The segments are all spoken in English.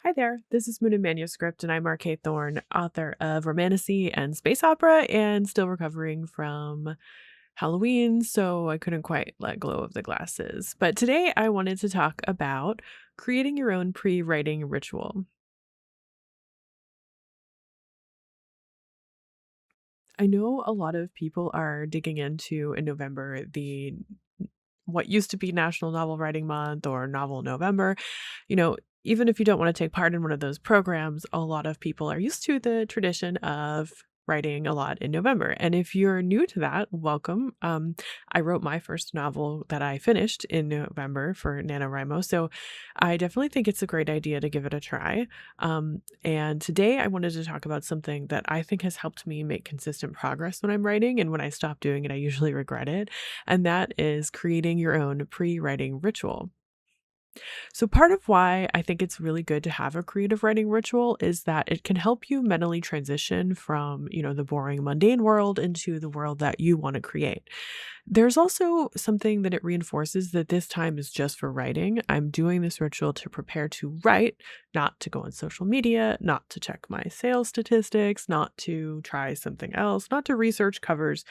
Hi there, this is Moon Manuscript, and I'm R.K. Thorne, author of romantasy and space opera, and still recovering from Halloween, so I couldn't quite let go of the glasses. But today I wanted to talk about creating your own pre-writing ritual. I know a lot of people are digging into in November the what used to be National Novel Writing Month or Novel November. You know, even if you don't want to take part in one of those programs, a lot of people are used to the tradition of writing a lot in November. And if you're new to that, welcome. I wrote my first novel that I finished in November for NaNoWriMo. So I definitely think it's a great idea to give it a try. And today I wanted to talk about something that I think has helped me make consistent progress when I'm writing. And when I stop doing it, I usually regret it. And that is creating your own pre writing ritual. So, part of why I think it's really good to have a creative writing ritual is that it can help you mentally transition from, the boring, mundane world into the world that you want to create. There's also something that it reinforces that this time is just for writing. I'm doing this ritual to prepare to write, not to go on social media, not to check my sales statistics, not to try something else, not to research covers,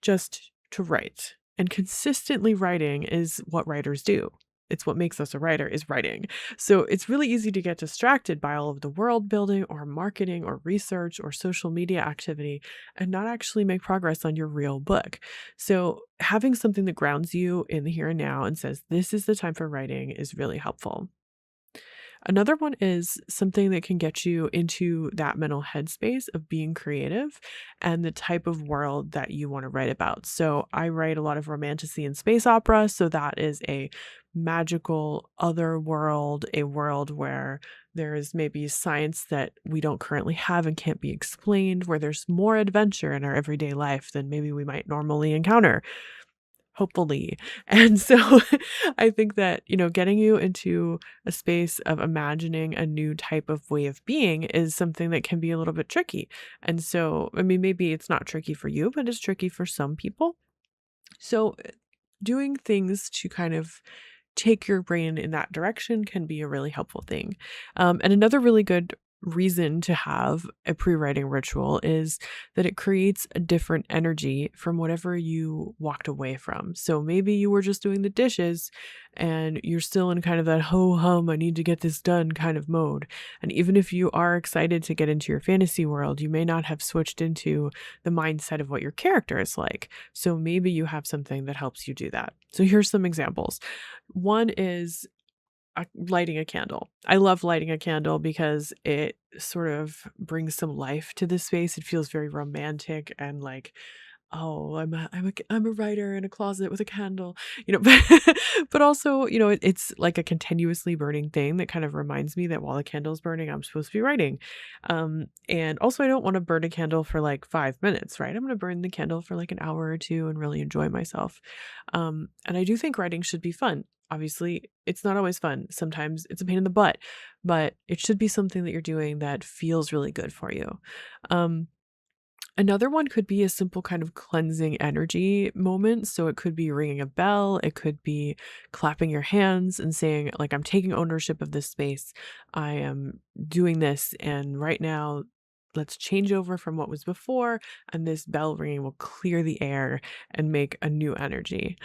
just to write. And consistently writing is what writers do. It's what makes us a writer is writing. So it's really easy to get distracted by all of the world building or marketing or research or social media activity and not actually make progress on your real book. So having something that grounds you in the here and now and says, this is the time for writing is really helpful. Another one is something that can get you into that mental headspace of being creative and the type of world that you want to write about. So I write a lot of romantasy and space opera. So that is a magical other world, a world where there is maybe science that we don't currently have and can't be explained, where there's more adventure in our everyday life than maybe we might normally encounter. Hopefully. And so I think that, getting you into a space of imagining a new type of way of being is something that can be a little bit tricky. And so, I mean, maybe it's not tricky for you, but it's tricky for some people. So, doing things to kind of take your brain in that direction can be a really helpful thing. And another really good reason to have a pre-writing ritual is that it creates a different energy from whatever you walked away from. So maybe you were just doing the dishes and you're still in kind of that ho hum, I need to get this done kind of mode. And even if you are excited to get into your fantasy world, you may not have switched into the mindset of what your character is like. So maybe you have something that helps you do that. So here's some examples. One is lighting a candle. I love lighting a candle because it sort of brings some life to the space. It feels very romantic and like, oh, I'm a writer in a closet with a candle, but also, it's like a continuously burning thing that kind of reminds me that while the candle's burning, I'm supposed to be writing. And also I don't want to burn a candle for like 5 minutes, right? I'm going to burn the candle for like an hour or two and really enjoy myself. And I do think writing should be fun. Obviously, it's not always fun. Sometimes it's a pain in the butt, but it should be something that you're doing that feels really good for you. Um, Another one could be a simple kind of cleansing energy moment. So it could be ringing a bell, it could be clapping your hands and saying, like, I'm taking ownership of this space. I am doing this. And right now, let's change over from what was before. And this bell ringing will clear the air and make a new energy.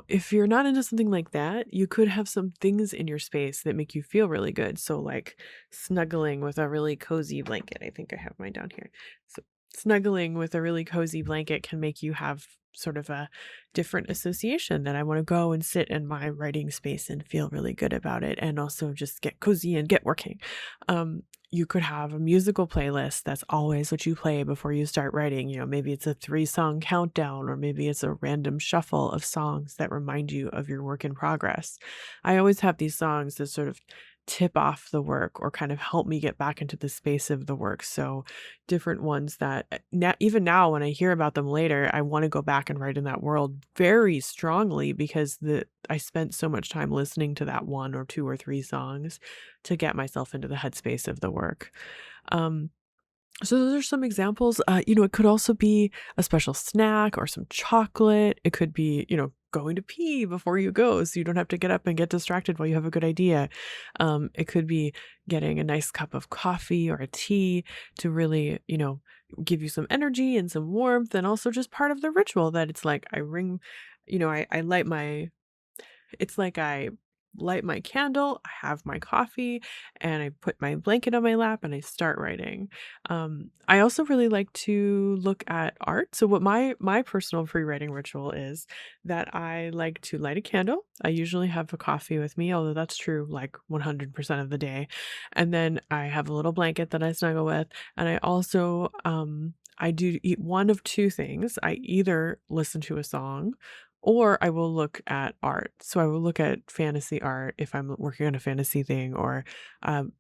If you're not into something like that, you could have some things in your space that make you feel really good. So, like snuggling with a really cozy blanket. I think I have mine down here. So snuggling with a really cozy blanket can make you have sort of a different association that I want to go and sit in my writing space and feel really good about it and also just get cozy and get working. You could have a musical playlist that's always what you play before you start writing. Maybe it's a 3-song countdown, or maybe it's a random shuffle of songs that remind you of your work in progress. I always have these songs that sort of tip off the work or kind of help me get back into the space of the work. So different ones that even now when I hear about them later, I want to go back and write in that world very strongly because I spent so much time listening to that one or two or three songs to get myself into the headspace of the work. Um, so those are some examples. It could also be a special snack or some chocolate. It could be, going to pee before you go so you don't have to get up and get distracted while you have a good idea. It could be getting a nice cup of coffee or a tea to really, give you some energy and some warmth, and also just part of the ritual that it's like I ring, I light my it's like I light my candle, I have my coffee, and I put my blanket on my lap and I start writing. I also really like to look at art. So what my personal pre-writing ritual is that I like to light a candle. I usually have a coffee with me, although that's true like 100% of the day. And then I have a little blanket that I snuggle with, and I also I do eat one of two things. I either listen to a song or I will look at art. So I will look at fantasy art if I'm working on a fantasy thing, or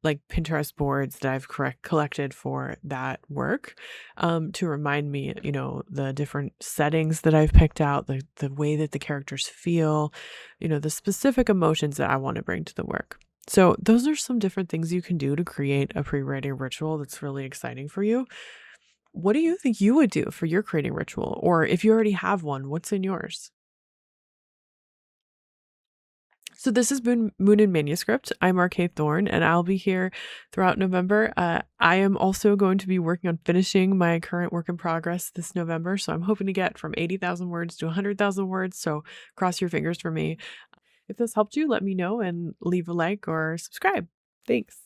like Pinterest boards that I've collected for that work, to remind me, the different settings that I've picked out, the way that the characters feel, the specific emotions that I want to bring to the work. So those are some different things you can do to create a pre-writing ritual that's really exciting for you. What do you think you would do for your creating ritual? Or if you already have one, what's in yours? So this is Moon and Manuscript. I'm RK Thorne, and I'll be here throughout November. I am also going to be working on finishing my current work in progress this November, so I'm hoping to get from 80,000 words to 100,000 words, so cross your fingers for me. If this helped you, let me know and leave a like or subscribe. Thanks.